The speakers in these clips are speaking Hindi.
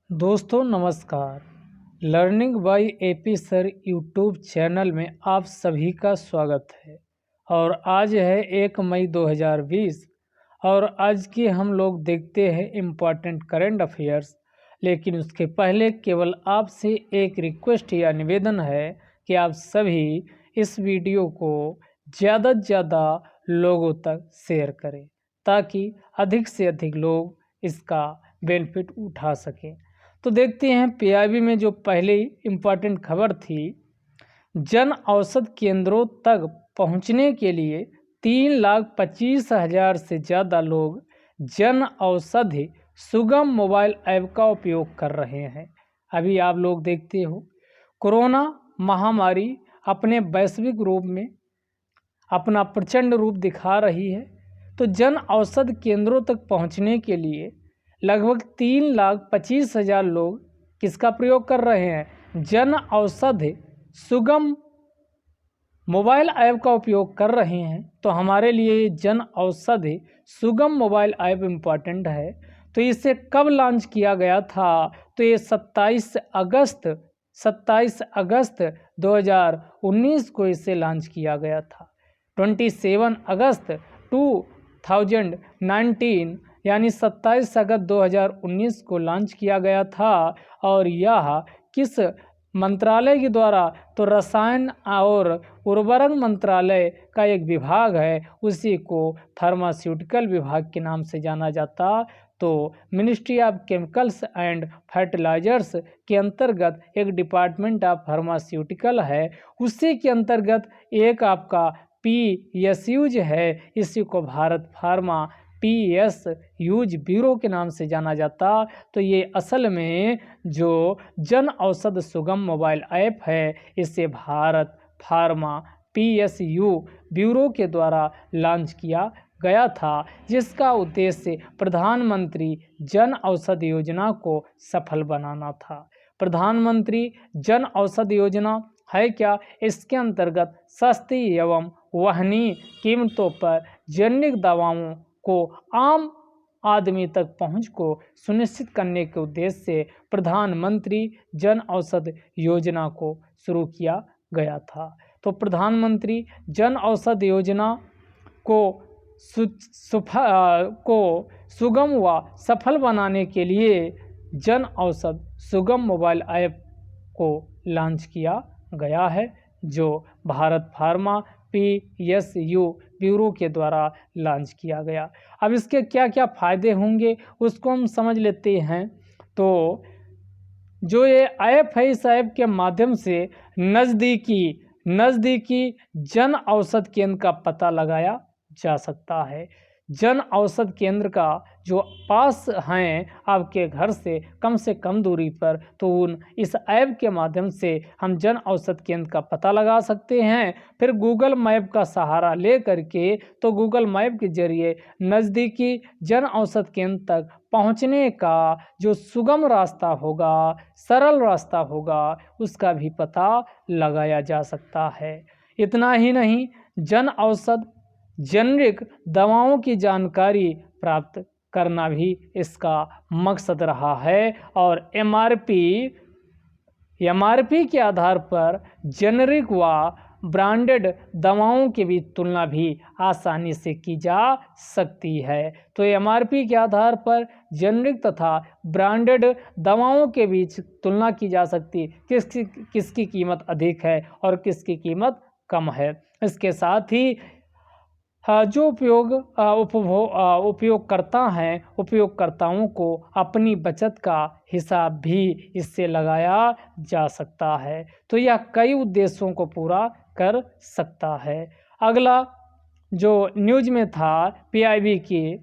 दोस्तों नमस्कार। Learning by AP sir YouTube channel में आप सभी का स्वागत है। और आज है 1 मई 2020 और आज की हम लोग देखते हैं इम्पॉर्टेंट करंट अफेयर्स। लेकिन उसके पहले केवल आपसे एक रिक्वेस्ट या निवेदन है कि आप सभी इस वीडियो को ज़्यादा से ज़्यादा लोगों तक शेयर करें ताकि अधिक से अधिक लोग इसका बेनिफिट उठा सकें। तो देखते हैं पीआईबी में जो पहले इम्पॉर्टेंट खबर थी, जन औषध केंद्रों तक पहुंचने के लिए 3,25,000 से ज़्यादा लोग जन औषधि सुगम मोबाइल ऐप का उपयोग कर रहे हैं। अभी आप लोग देखते हो कोरोना महामारी अपने वैश्विक रूप में अपना प्रचंड रूप दिखा रही है। तो जन औषध केंद्रों तक पहुंचने के लिए लगभग 3,25,000 लोग किसका प्रयोग कर रहे हैं? जन औषधि सुगम मोबाइल ऐप का उपयोग कर रहे हैं। तो हमारे लिए जन औषधि सुगम मोबाइल ऐप इम्पॉर्टेंट है। तो इसे कब लॉन्च किया गया था? तो ये 27 अगस्त 2019 को इसे लॉन्च किया गया था। 27 अगस्त 2019 यानी 27 अगस्त 2019 को लॉन्च किया गया था। और यह किस मंत्रालय के द्वारा? तो रसायन और उर्वरक मंत्रालय का एक विभाग है, उसी को फार्मास्यूटिकल विभाग के नाम से जाना जाता। तो ministry of chemicals and fertilizers के अंतर्गत एक डिपार्टमेंट ऑफ फार्मास्यूटिकल है, उसी के अंतर्गत एक आपका PSUज है, इसी को भारत फार्मा PSUज ब्यूरो के नाम से जाना जाता। तो ये असल में जो जन औषध सुगम मोबाइल ऐप है, इसे भारत फार्मा PSU ब्यूरो के द्वारा लॉन्च किया गया था, जिसका उद्देश्य प्रधानमंत्री जन औषध योजना को सफल बनाना था। प्रधानमंत्री जन औषध योजना है क्या? इसके अंतर्गत सस्ती एवं वहनीय कीमतों पर जेनेरिक दवाओं को आम आदमी तक पहुंच को सुनिश्चित करने के उद्देश्य से प्रधानमंत्री जन औषध योजना को शुरू किया गया था। तो प्रधानमंत्री जन औषध योजना को सुगम व सफल बनाने के लिए जन औषध सुगम मोबाइल ऐप को लॉन्च किया गया है, जो भारत फार्मा PSU ब्यूरो के द्वारा लॉन्च किया गया। अब इसके क्या क्या फ़ायदे होंगे उसको हम समझ लेते हैं। तो जो ये ऐप है, इस ऐप के माध्यम से नज़दीकी जन औषध केंद्र का पता लगाया जा सकता है। जन औषध केंद्र का जो पास हैं आपके घर से कम दूरी पर, तो इस ऐप के माध्यम से हम जन औषध केंद्र का पता लगा सकते हैं। फिर गूगल मैप का सहारा ले करके, तो गूगल मैप के जरिए नज़दीकी जन औषध केंद्र तक पहुंचने का जो सुगम रास्ता होगा, सरल रास्ता होगा, उसका भी पता लगाया जा सकता है। इतना ही नहीं, जन औषध जेनेरिक दवाओं की जानकारी प्राप्त करना भी इसका मकसद रहा है। और MRP के आधार पर जेनेरिक व ब्रांडेड दवाओं के बीच तुलना भी आसानी से की जा सकती है। तो MRP के आधार पर जेनेरिक तथा ब्रांडेड दवाओं के बीच तुलना की जा सकती है, किसकी कीमत अधिक है और किसकी कीमत कम है। इसके साथ ही जो उपयोगकर्ताओं को अपनी बचत का हिसाब भी इससे लगाया जा सकता है। तो यह कई उद्देश्यों को पूरा कर सकता है। अगला जो न्यूज़ में था, PIB की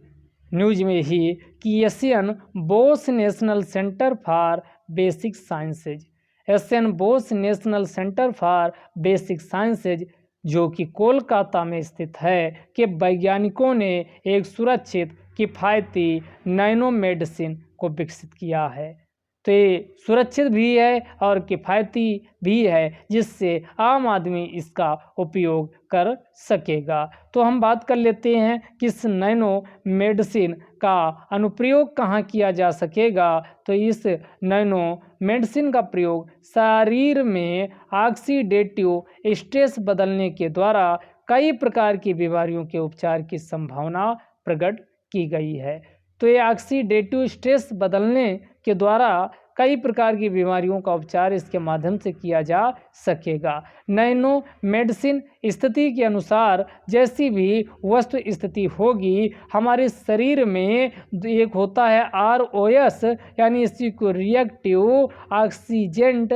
न्यूज़ में ही, कि Asian Bose national centre for basic sciences, Asian Bose national centre for basic sciences, जो कि कोलकाता में स्थित है, के वैज्ञानिकों ने एक सुरक्षित किफ़ायती नैनो मेडिसिन को विकसित किया है। तो ये सुरक्षित भी है और किफ़ायती भी है, जिससे आम आदमी इसका उपयोग कर सकेगा। तो हम बात कर लेते हैं कि इस नैनो मेडिसिन का अनुप्रयोग कहाँ किया जा सकेगा। तो इस नैनो मेडिसिन का प्रयोग शरीर में ऑक्सीडेटिव स्ट्रेस बदलने के द्वारा कई प्रकार की बीमारियों के उपचार की संभावना प्रकट की गई है। तो ये ऑक्सीडेटिव स्ट्रेस बदलने के द्वारा कई प्रकार की बीमारियों का उपचार इसके माध्यम से किया जा सकेगा। नैनो मेडिसिन स्थिति के अनुसार जैसी भी वस्तु स्थिति होगी, हमारे शरीर में एक होता है ROS, यानी इसी को रिएक्टिव ऑक्सीजन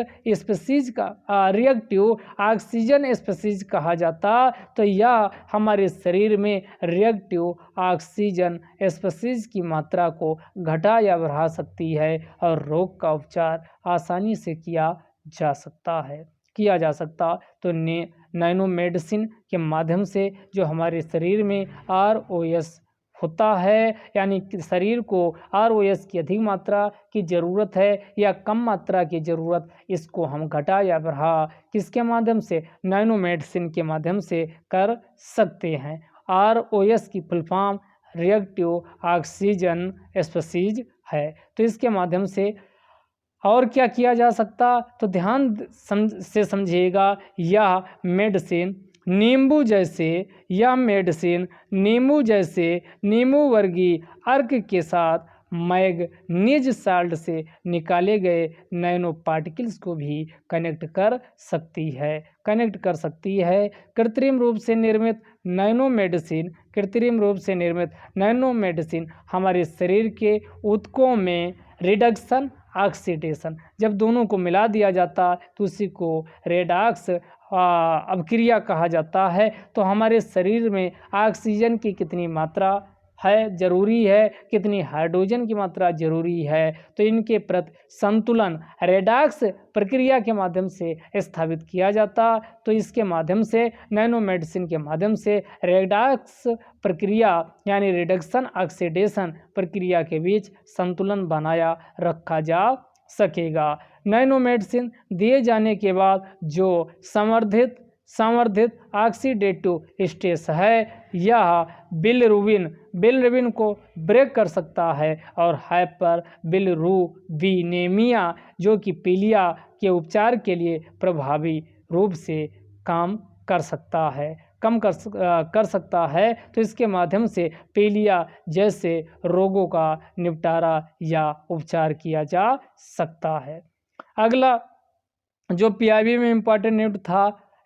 स्पीसीज कहा जाता। तो यह हमारे शरीर में रिएक्टिव ऑक्सीजन स्पीसीज की मात्रा को घटा या बढ़ा सकती है और रोग का उपचार आसानी से किया जा सकता। तो नैनो मेडिसिन के माध्यम से जो हमारे शरीर में ROS होता है, यानी कि शरीर को ROS की अधिक मात्रा की ज़रूरत है या कम मात्रा की ज़रूरत, इसको हम घटा या बढ़ा किसके माध्यम से, नैनो मेडिसिन के माध्यम से कर सकते हैं। ROS की full form reactive oxygen species है। तो इसके माध्यम से और क्या किया जा सकता, तो ध्यान से समझिएगा। यह मेडिसिन नींबू जैसे नींबू वर्गीय अर्क के साथ मैग्नीज साल्ट से निकाले गए नैनो पार्टिकल्स को भी कनेक्ट कर सकती है। कृत्रिम रूप से निर्मित नैनो मेडिसिन हमारे शरीर के ऊतकों में रिडक्शन ऑक्सीडेशन, जब दोनों को मिला दिया जाता तो उसी को रेडॉक्स अभिक्रिया कहा जाता है। तो हमारे शरीर में ऑक्सीजन की कितनी मात्रा है जरूरी है, कितनी हाइड्रोजन की मात्रा जरूरी है, तो इनके प्रति संतुलन रेडॉक्स प्रक्रिया के माध्यम से स्थापित किया जाता। तो इसके माध्यम से नैनो मेडिसिन के माध्यम से रेडॉक्स प्रक्रिया यानी रिडक्शन ऑक्सीडेशन प्रक्रिया के बीच संतुलन बनाया रखा जा सकेगा। नैनो मेडिसिन दिए जाने के बाद जो संवर्धित ऑक्सीडेटिव स्ट्रेस है, यह बिलिरुबिन को ब्रेक कर सकता है और हाइपर बिलिरुबिनेमिया, जो कि पीलिया के उपचार के लिए प्रभावी रूप से काम कर सकता है। तो इसके माध्यम से पीलिया जैसे रोगों का निपटारा या उपचार किया जा सकता है। अगला जो PIB में इम्पॉर्टेंट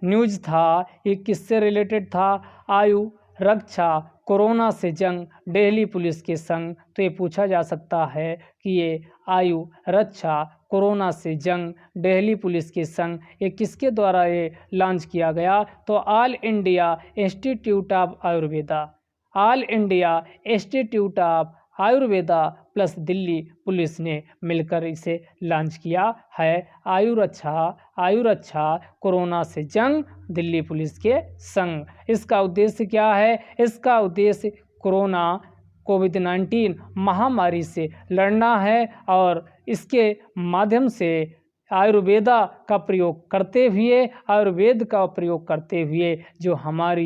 न्यूज़ था, ये किससे रिलेटेड था, आयु रक्षा कोरोना से जंग दिल्ली पुलिस के संग। तो ये पूछा जा सकता है कि ये आयु रक्षा कोरोना से जंग दिल्ली पुलिस के संग ये किसके द्वारा ये लॉन्च किया गया, तो all India institute of Ayurveda plus Delhi police ने मिलकर इसे लॉन्च किया है। आयु रक्षा कोरोना से जंग दिल्ली पुलिस के संग। इसका उद्देश्य क्या है, इसका उद्देश्य कोरोना कोविड-19 महामारी से लड़ना है और इसके माध्यम से आयुर्वेद का प्रयोग करते हुए जो हमारा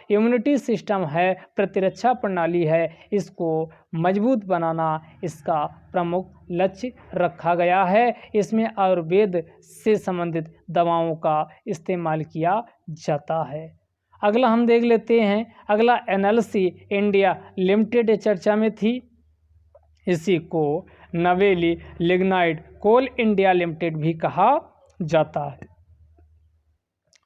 इम्यूनिटी सिस्टम है, प्रतिरक्षा प्रणाली है, इसको मजबूत बनाना इसका प्रमुख लक्ष्य रखा गया है। इसमें आयुर्वेद से संबंधित दवाओं का इस्तेमाल किया जाता है। अगला हम देख लेते हैं। अगला NLC इंडिया लिमिटेड चर्चा में थी, इसी को नवेली लिग्नाइट कोल इंडिया लिमिटेड भी कहा जाता है।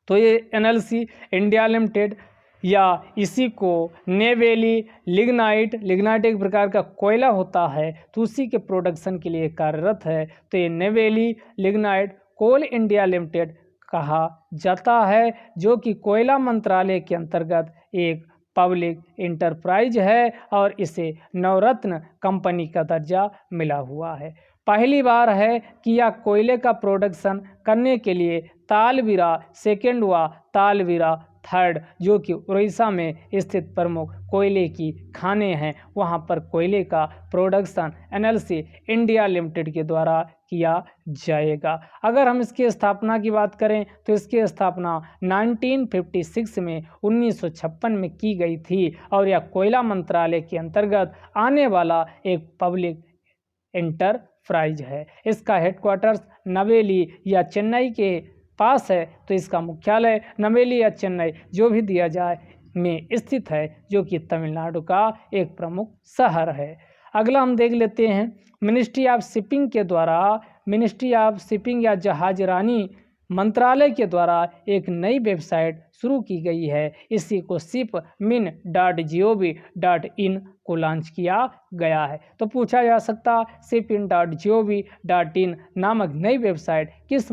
तो ये NLC इंडिया लिमिटेड या इसी को नेवेली लिग्नाइट एक प्रकार का कोयला होता है, तो उसी के प्रोडक्शन के लिए कार्यरत है। तो ये नेवेली लिग्नाइट कोल इंडिया लिमिटेड कहा जाता है, जो कि कोयला मंत्रालय के अंतर्गत एक पब्लिक इंटरप्राइज है और इसे नवरत्न कंपनी का दर्जा मिला हुआ है। पहली बार है कि यह कोयले का प्रोडक्शन करने के लिए तालवीरा सेकेंड व तालवीरा थर्ड जो कि उड़ीसा में स्थित प्रमुख कोयले की खाने हैं, वहां पर कोयले का प्रोडक्शन एनएलसी इंडिया लिमिटेड के द्वारा किया जाएगा। अगर हम इसकी स्थापना की बात करें तो इसकी स्थापना 1956 में 1956 में की गई थी और यह कोयला मंत्रालय के अंतर्गत आने वाला एक पब्लिक एंटरप्राइज है। इसका हेडक्वार्टर्स नवेली या चेन्नई के पास है, तो इसका मुख्यालय नवेली या चेन्नई जो भी दिया जाए में स्थित है, जो कि तमिलनाडु का एक प्रमुख शहर है। अगला हम देख लेते हैं, मिनिस्ट्री ऑफ शिपिंग के द्वारा, मिनिस्ट्री ऑफ शिपिंग या जहाजरानी मंत्रालय के द्वारा एक नई वेबसाइट शुरू की गई है। इसी को shipin.gov.in को लॉन्च किया गया है। तो पूछा जा सकता shipin.gov.in नामक नई वेबसाइट किस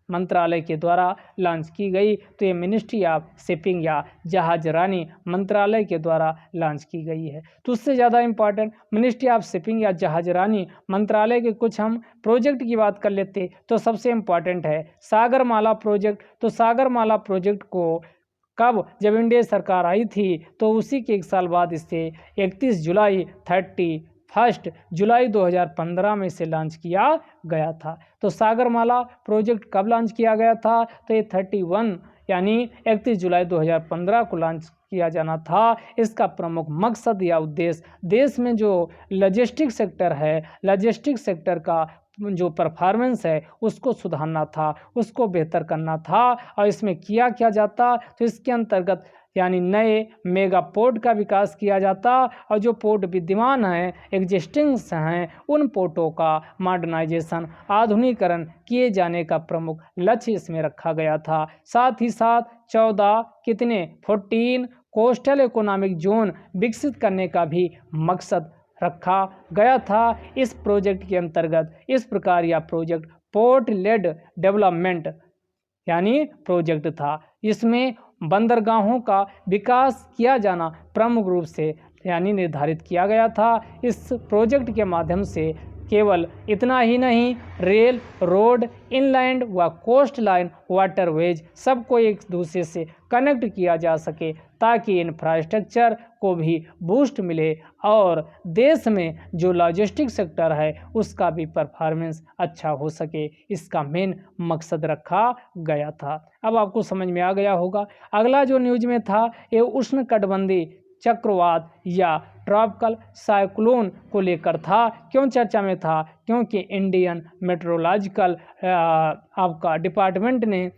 मंत्रालय के द्वारा लॉन्च की गई, तो ये मिनिस्ट्री ऑफ शिपिंग या जहाजरानी मंत्रालय के द्वारा लॉन्च की गई है। तो उससे ज़्यादा इम्पॉर्टेंट मिनिस्ट्री ऑफ शिपिंग या जहाजरानी मंत्रालय के कुछ हम प्रोजेक्ट की बात कर लेते, तो सबसे इम्पॉर्टेंट है सागरमाला प्रोजेक्ट। तो सागरमाला प्रोजेक्ट को कब, जब इंडिया सरकार आई थी तो उसी के एक साल बाद इसे 31 जुलाई 2015 में इसे लॉन्च किया गया था। तो सागरमाला प्रोजेक्ट कब लॉन्च किया गया था, तो ये 31 जुलाई 2015 को लॉन्च किया जाना था। इसका प्रमुख मकसद या उद्देश्य देश में जो लॉजिस्टिक सेक्टर है, लॉजिस्टिक सेक्टर का जो परफॉर्मेंस है उसको सुधारना था, उसको बेहतर करना था। और इसमें किया क्या जाता, तो इसके अंतर्गत यानी नए मेगा पोर्ट का विकास किया जाता और जो पोर्ट विद्यमान हैं, एग्जिस्टिंग्स हैं, उन पोर्टों का मॉडर्नाइजेशन, आधुनिकीकरण किए जाने का प्रमुख लक्ष्य इसमें रखा गया था। साथ ही साथ 14 कोस्टल इकोनॉमिक जोन विकसित करने का भी मकसद रखा गया था। इस प्रोजेक्ट के अंतर्गत इस प्रकार यह प्रोजेक्ट पोर्ट लेड डेवलपमेंट यानी प्रोजेक्ट था। इसमें बंदरगाहों का विकास किया जाना प्रमुख रूप से यानी निर्धारित किया गया था। इस प्रोजेक्ट के माध्यम से केवल इतना ही नहीं, रेल, रोड, इनलैंड व कोस्ट लाइन वाटरवेज सबको एक दूसरे से कनेक्ट किया जा सके, ताकि इंफ्रास्ट्रक्चर को भी बूस्ट मिले और देश में जो लॉजिस्टिक सेक्टर है उसका भी परफॉर्मेंस अच्छा हो सके। इसका मेन मकसद रखा गया था। अब आपको समझ में आ गया होगा। अगला जो न्यूज में था ये उष्णकटिबंधीय चक्रवात या ट्रॉपिकल साइक्लोन को लेकर था। क्यों चर्चा में था, क्योंकि इंडियन मेट्रोलॉजिकल आपका डिपार्टमेंट ने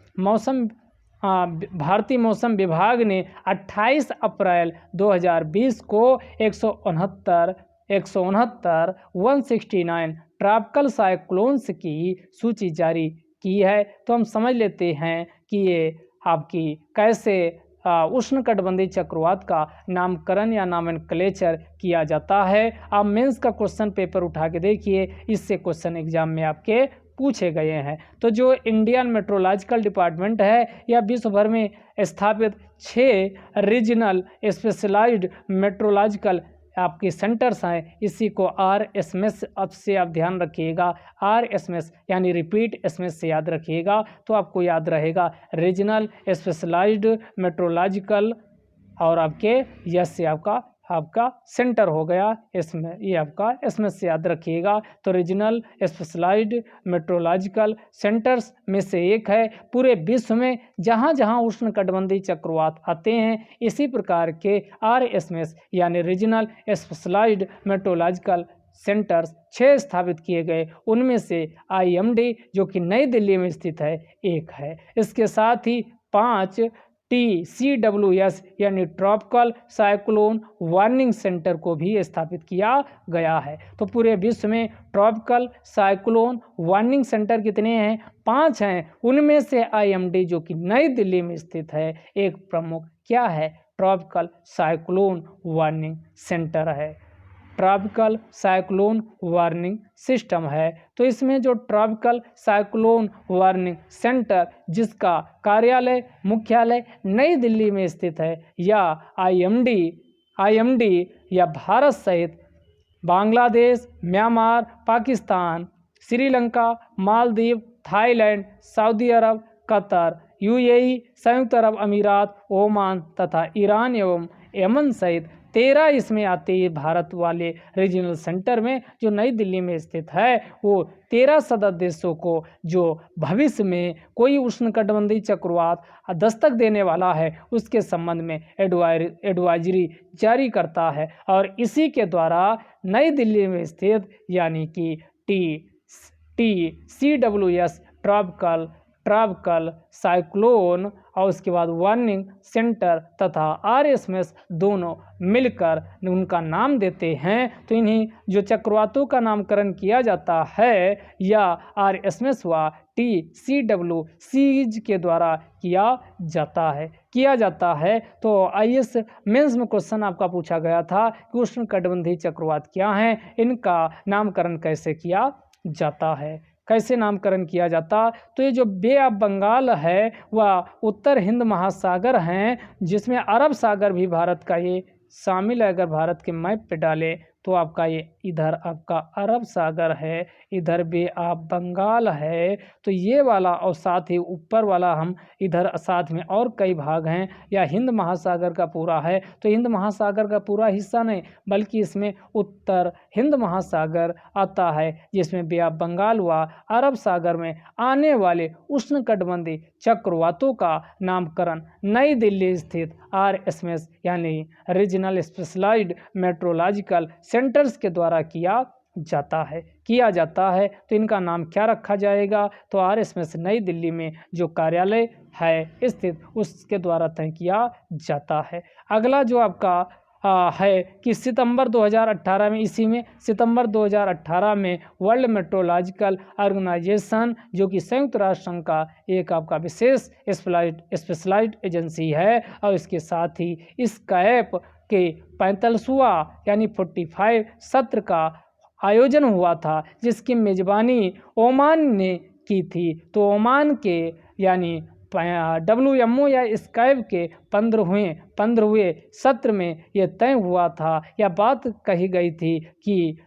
भारतीय मौसम विभाग ने 28 अप्रैल 2020 को 169 ट्रॉपिकल साइक्लोन्स की सूची जारी की है। तो हम समझ लेते हैं कि ये आपकी कैसे उष्णकटिबंधीय चक्रवात का नामकरण या नॉमेनक्लेचर किया जाता है। आप मेंस का क्वेश्चन पेपर उठा के देखिए, इससे क्वेश्चन एग्जाम में आपके पूछे गए हैं। तो जो इंडियन मेट्रोलॉजिकल डिपार्टमेंट है यह विश्व भर में स्थापित 6 रीजनल स्पेशलाइज्ड मेट्रोलॉजिकल आपके सेंटर्स हैं। इसी को RSMS अब से आप ध्यान रखिएगा, RSMS यानी रिपीट एसएमएस से याद रखिएगा, तो आपको याद रहेगा रीजनल स्पेशलाइज्ड मेट्रोलॉजिकल और आपके यस से आपका सेंटर हो गया। इसमें ये आपका एसएमएस से याद रखिएगा। तो रीजनल स्पेशलाइज्ड मेट्रोलॉजिकल सेंटर्स में से एक है। पूरे विश्व में जहाँ जहाँ उष्णकटिबंधीय चक्रवात आते हैं, इसी प्रकार के RSMS यानी रीजनल स्पेशलाइज्ड मेट्रोलॉजिकल सेंटर्स 6 स्थापित किए गए। उनमें से IMD जो कि नई दिल्ली में स्थित है एक है। इसके साथ ही 5 TCWS यानी ट्रॉपिकल साइक्लोन वार्निंग सेंटर को भी स्थापित किया गया है। तो पूरे विश्व में ट्रॉपिकल साइक्लोन वार्निंग सेंटर कितने हैं? 5 हैं। उनमें से IMD जो कि नई दिल्ली में स्थित है एक प्रमुख क्या है? ट्रॉपिकल साइक्लोन वार्निंग सेंटर है, ट्रॉपिकल साइक्लोन वार्निंग सिस्टम है। तो इसमें जो ट्रॉपिकल साइक्लोन वार्निंग सेंटर जिसका कार्यालय मुख्यालय नई दिल्ली में स्थित है, या IMD या भारत सहित Bangladesh, Myanmar, Pakistan, Sri Lanka, Maldives, Thailand, Saudi Arab, Qatar UAE, संयुक्त अरब अमीरात, ओमान तथा ईरान एवं यमन सहित 13 इसमें आते हैं। भारत वाले रीजनल सेंटर में जो नई दिल्ली में स्थित है वो 13 सदस्य देशों को जो भविष्य में कोई उष्णकटिबंधीय चक्रवात दस्तक देने वाला है उसके संबंध में एडवाइजरी जारी करता है। और इसी के द्वारा नई दिल्ली में स्थित यानी कि TCWS ट्रॉपिकल साइक्लोन और उसके बाद वार्निंग सेंटर तथा RSMS दोनों मिलकर उनका नाम देते हैं। तो इन्हीं जो चक्रवातों का नामकरण किया जाता है या RSMS व TCWS के द्वारा किया जाता है। तो IAS मेंस में क्वेश्चन आपका पूछा गया था कि उष्णकटिबंधीय चक्रवात क्या हैं, इनका नामकरण कैसे किया जाता है, कैसे नामकरण किया जाता। तो ये जो बे ऑफ बंगाल है वह उत्तर हिंद महासागर हैं, जिसमें अरब सागर भी भारत का ये शामिल है। अगर भारत के मैप पे डालें तो आपका ये इधर आपका अरब सागर है, इधर बे ऑफ बंगाल है। तो ये वाला और साथ ही ऊपर वाला हम इधर साथ में और कई भाग हैं या हिंद महासागर का पूरा है। तो हिंद महासागर का पूरा हिस्सा नहीं बल्कि इसमें उत्तर हिंद महासागर आता है, जिसमें बे ऑफ बंगाल व अरब सागर में आने वाले उष्णकटिबंधीय चक्रवातों का नामकरण नई दिल्ली स्थित RSMS यानी रीजनल स्पेशलाइज्ड मेट्रोलॉजिकल सेंटर्स के द्वारा किया जाता है। तो इनका नाम क्या रखा जाएगा, तो RSMS नई दिल्ली में जो कार्यालय है स्थित उसके द्वारा तय किया जाता है। अगला जो आपका है कि सितंबर 2018 में वर्ल्ड मेट्रोलॉजिकल ऑर्गेनाइजेशन जो कि संयुक्त राष्ट्र संघ का एक आपका विशेष स्पेशलाइज्ड एजेंसी है और इसके साथ ही इस कैप के 45वां यानी 45 सत्र का आयोजन हुआ था, जिसकी मेज़बानी ओमान ने की थी। तो ओमान के यानी WMO या स्काइप के 15वें सत्र में यह तय हुआ था या बात कही गई थी कि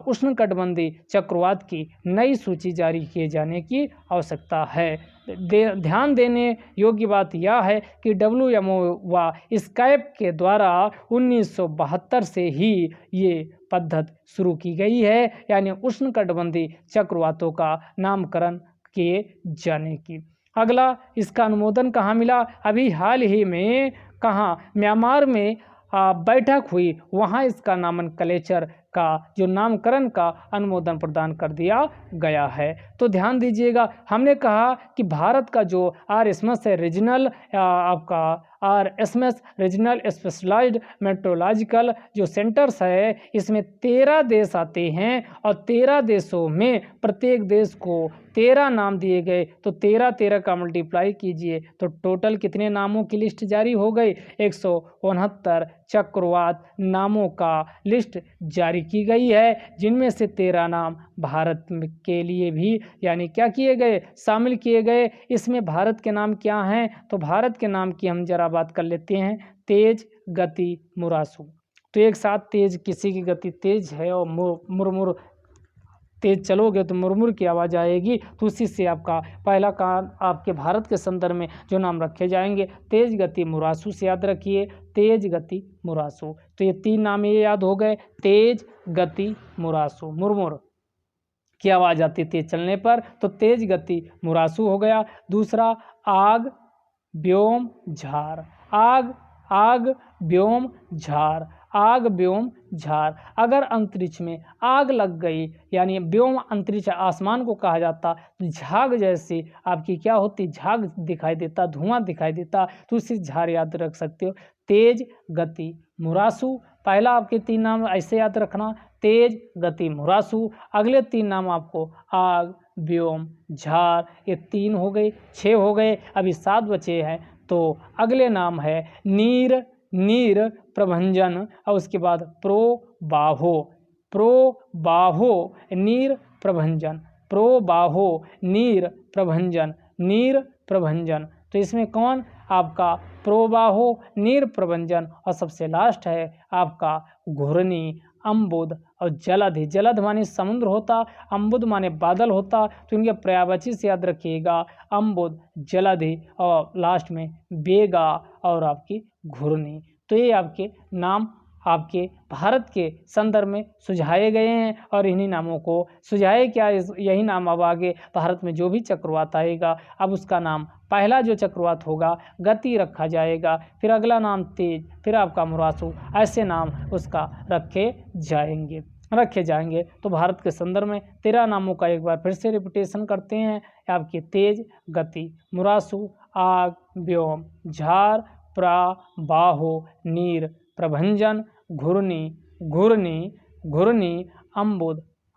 उष्णकटिबंधीय चक्रवात की नई सूची जारी किए जाने की आवश्यकता है। ध्यान देने योग्य बात यह है कि WMO व स्काइप के द्वारा 1972 से ही ये पद्धति शुरू की गई है, यानी उष्णकटिबंधीय चक्रवातों का नामकरण किए जाने की। अगला इसका अनुमोदन कहाँ मिला, अभी हाल ही में कहाँ म्यांमार में बैठक हुई, वहाँ इसका नॉमेनक्लेचर का जो नामकरण का अनुमोदन प्रदान कर दिया गया है। तो ध्यान दीजिएगा, हमने कहा कि भारत का जो RSMS है रीजनल आपका RSMS रीजनल स्पेशलाइज्ड मेट्रोलॉजिकल जो सेंटर्स है, इसमें 13 देश आते हैं और 13 देशों में प्रत्येक देश को 13 नाम दिए गए। तो 13 का मल्टीप्लाई कीजिए तो टोटल कितने नामों की लिस्ट जारी हो गई, 169 चक्रवात नामों का लिस्ट जारी की गई है, जिनमें से 13 नाम भारत के लिए भी यानी क्या किए गए, शामिल किए गए। इसमें भारत के नाम क्या हैं, तो भारत के नाम की हम जरा बात कर लेते हैं। तेज, गति, मुरासू। तो एक साथ तेज, किसी की गति तेज है और मुरमुर तेज चलोगे तो मुरमुर की आवाज़ आएगी, तो उसी से आपका पहला काम आपके भारत के संदर्भ में जो नाम रखे जाएंगे तेज, गति, मुरासू से याद रखिए, तेज, गति, मुरासू। तो ये 3 नाम ये याद हो गए, तेज, गति, मुरासू। मुरमुर की आवाज़ आती तेज चलने पर, तो तेज, गति, मुरासू हो गया। दूसरा आग, व्योम, झार। आग, व्योम, झार। आग, व्योम, झार। अगर अंतरिक्ष में आग लग गई यानी व्योम अंतरिक्ष आसमान को कहा जाता, तो झाग जैसी आपकी क्या होती, झाग दिखाई देता, धुआं दिखाई देता, तो उसी झार याद रख सकते हो। तेज, गति, मुरासू। पहला आपके 3 नाम ऐसे याद रखना, तेज, गति, मुरासू। अगले 3 नाम आपको आग, व्योम, झार, ये 3 हो गए, 6 हो गए, अभी 7 बचे हैं। तो अगले नाम है नीर प्रभंजन और उसके बाद प्रोबाहो, नीर प्रभंजन, नीर प्रभंजन। तो इसमें कौन आपका प्रोबाहो, नीर प्रभंजन और सबसे लास्ट है आपका घूर्णी अम्बुद और जलधि। जलध माने समुद्र होता, अम्बुद माने बादल होता, तो इनके पर्यायवाची से याद रखिएगा अम्बुद, जलधि और लास्ट में बेगा और आपकी घूर्णी। तो ये आपके नाम आपके भारत के संदर्भ में सुझाए गए हैं और इन्हीं नामों को सुझाए क्या, यही नाम अब आगे भारत में जो भी चक्रवात आएगा अब उसका नाम पहला जो चक्रवात होगा गति रखा जाएगा, फिर अगला नाम तेज, फिर आपका मुरासू, ऐसे नाम उसका रखे जाएंगे। तो भारत के संदर्भ में 13 नामों का एक बार फिर से रिपीटेशन करते हैं। आपके तेज, गति, मुरासू, आग, व्योम, झार, प्रा, बाहो, नीर, प्रभंजन, घूर्णी,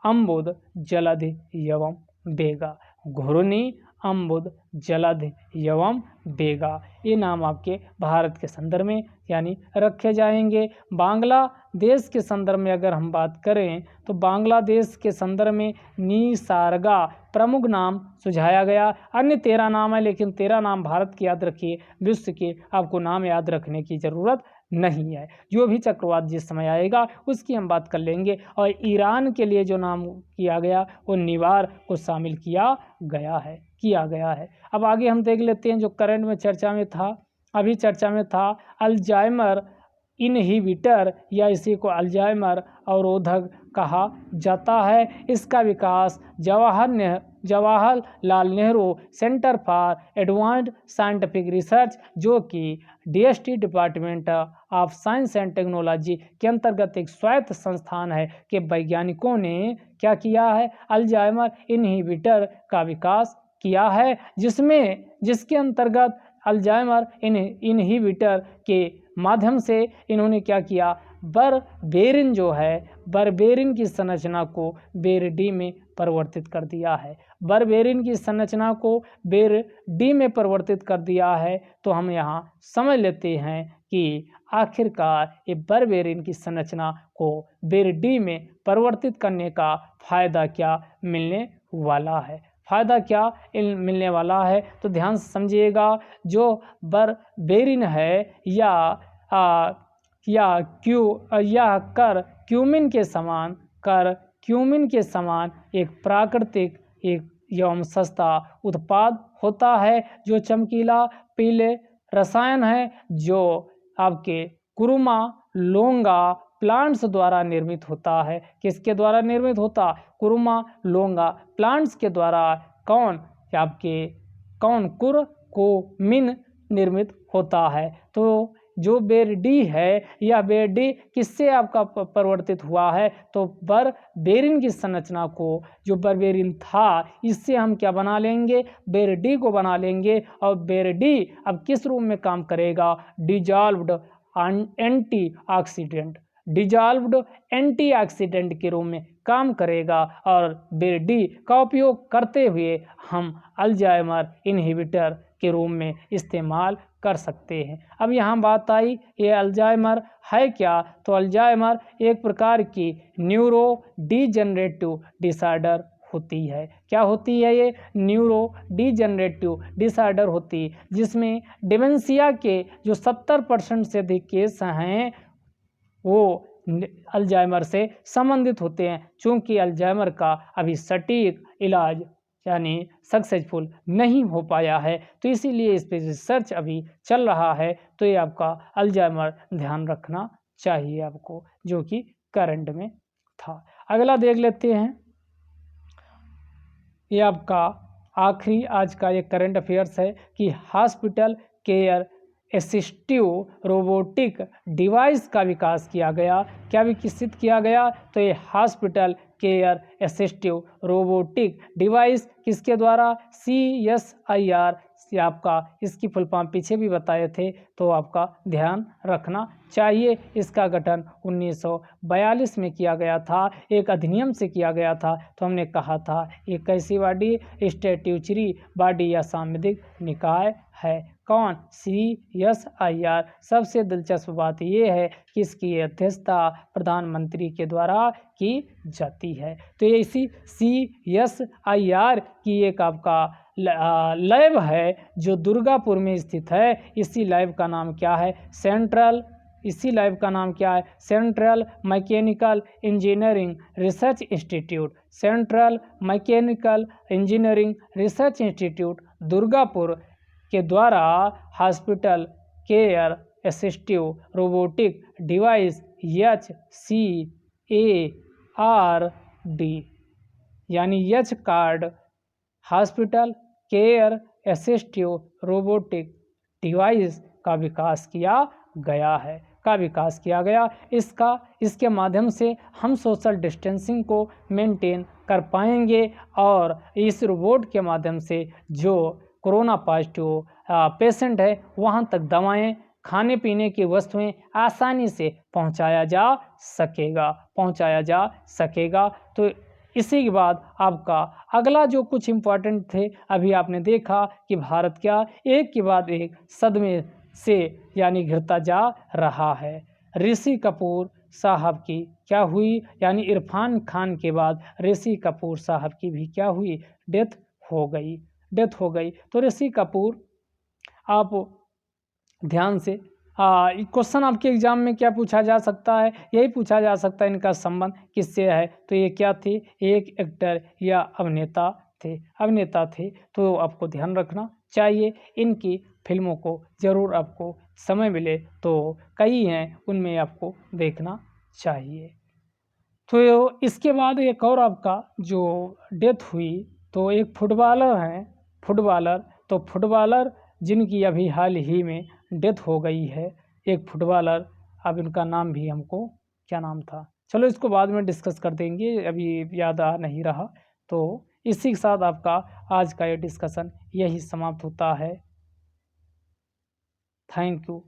अम्बुद, जलधि एवं बेगा। घूर्णी, अम्बुद, जलधि एवं बेगा, ये नाम आपके भारत के संदर्भ में यानी रखे जाएंगे। बांग्लादेश के संदर्भ में अगर हम बात करें तो बांग्लादेश के संदर्भ में निसर्गा प्रमुख नाम सुझाया गया। अन्य 13 नाम है, लेकिन 13 नाम भारत के याद रखिए, विश्व के आपको नाम याद रखने की ज़रूरत नहीं है। जो भी चक्रवात जिस समय आएगा उसकी हम बात कर लेंगे। और ईरान के लिए जो नाम किया गया वो निवार को शामिल किया गया है। अब आगे हम देख लेते हैं जो करंट में चर्चा में था, अभी चर्चा में था अल्जाइमर इनहिबिटर या इसी को अल्जाइमर अवरोधक कहा जाता है। इसका विकास Jawaharlal Nehru centre for advanced scientific research जो कि DST department of science and technology के अंतर्गत एक स्वायत्त संस्थान है के वैज्ञानिकों ने क्या किया है, अल्जाइमर इनहिबिटर का विकास किया है, जिसके अंतर्गत अल्जाइमर इनहिबिटर के माध्यम से इन्होंने क्या किया, बर्बेरिन की संरचना को बेर-डी में परिवर्तित कर दिया है। बर्बेरिन की संरचना को बेर-डी में परिवर्तित कर दिया है। तो हम यहाँ समझ लेते हैं कि आखिरकार ये बर्बेरिन की संरचना को बेर-डी में परिवर्तित करने का फायदा क्या मिलने वाला है। तो ध्यान से समझिएगा, जो बर्बेरिन है क्यूमिन के समान एक प्राकृतिक एवं सस्ता उत्पाद होता है, जो चमकीला पीले रसायन है जो आपके कुरुमा लोंगा प्लांट्स द्वारा निर्मित होता है। किसके द्वारा निर्मित होता, कुरुमा लोंगा प्लांट्स के द्वारा कुरकुमिन निर्मित होता है। तो जो बेर-डी है यह बेर-डी किससे आपका परिवर्तित हुआ है, तो बर्बेरिन की संरचना को, जो बर्बेरिन था इससे हम क्या बना लेंगे, बेर-डी को बना लेंगे। और बेर-डी अब किस रूप में काम करेगा, डिजॉल्व्ड एंटीऑक्सीडेंट के रूप में काम करेगा। और बेर-डी का उपयोग करते हुए हम अल्जाइमर इनहिबिटर के रूप में इस्तेमाल कर सकते हैं। अब यहाँ बात आई ये अल्जाइमर है क्या, तो अल्जाइमर एक प्रकार की न्यूरो डीजनरेटिव डिसऑर्डर होती है। क्या होती है, ये न्यूरो डीजनरेटिव डिसऑर्डर होती है, जिसमें डिमेंशिया के जो 70% से अधिक केस हैं वो अल्जाइमर से संबंधित होते हैं। चूँकि अल्जाइमर का अभी सटीक इलाज यानी सक्सेसफुल नहीं हो पाया है, तो इसीलिए इस पर रिसर्च अभी चल रहा है। तो ये आपका अल्जाइमर ध्यान रखना चाहिए आपको, जो कि करंट में था। अगला देख लेते हैं, ये आपका आखिरी आज का ये करंट अफेयर्स है कि hospital care assistive robotic device का विकास किया गया। क्या विकसित किया गया, तो ये hospital care assistive robotic device किसके द्वारा, CSIR से आपका इसकी फुल फॉर्म पीछे भी बताए थे, तो आपका ध्यान रखना चाहिए। इसका गठन 1942 में किया गया था, एक अधिनियम से किया गया था। तो हमने कहा था ये कैसी बॉडी, स्टैट्यूटरी बॉडी या सांविधिक निकाय है। कौन, CSIR। सबसे दिलचस्प बात यह है कि इसकी अध्यक्षता प्रधानमंत्री के द्वारा की जाती है। तो ये इसी CSIR की एक आपका लैब है जो दुर्गापुर में स्थित है। इसी लैब का नाम क्या है, सेंट्रल इसी लैब का नाम क्या है? Central mechanical engineering research institute. Central mechanical engineering research institute Durgapur के द्वारा hospital care assistive robotic device HCARD यानी H card hospital care assistive robotic device का विकास किया गया है इसके माध्यम से हम सोशल डिस्टेंसिंग को मेंटेन कर पाएंगे और इस रोबोट के माध्यम से जो कोरोना पॉजिटिव पेशेंट है वहाँ तक दवाएं खाने पीने की वस्तुएं आसानी से पहुँचाया जा सकेगा। तो इसी के बाद आपका अगला जो कुछ इम्पोर्टेंट थे अभी आपने देखा कि भारत क्या एक के बाद एक सदमे से यानी घिरता जा रहा है। ऋषि कपूर साहब की क्या हुई, यानी इरफान खान के बाद ऋषि कपूर साहब की भी क्या हुई, डेथ हो गई। तो ऋषि कपूर, आप ध्यान से क्वेश्चन आपके एग्जाम में क्या पूछा जा सकता है, यही पूछा जा सकता है इनका संबंध किससे है। तो ये क्या थे, एक एक्टर या अभिनेता थे। तो आपको ध्यान रखना चाहिए, इनकी फिल्मों को ज़रूर आपको समय मिले तो कई हैं उनमें आपको देखना चाहिए। तो इसके बाद एक और आपका जो डेथ हुई, तो एक फुटबॉलर हैं, तो फुटबॉलर जिनकी अभी हाल ही में डेथ हो गई है, एक फुटबॉलर, अब इनका नाम भी हमको क्या नाम था, चलो इसको बाद में डिस्कस कर देंगे, अभी याद आ नहीं रहा। तो इसी के साथ आपका आज का ये डिस्कशन यही समाप्त होता है। Thank you.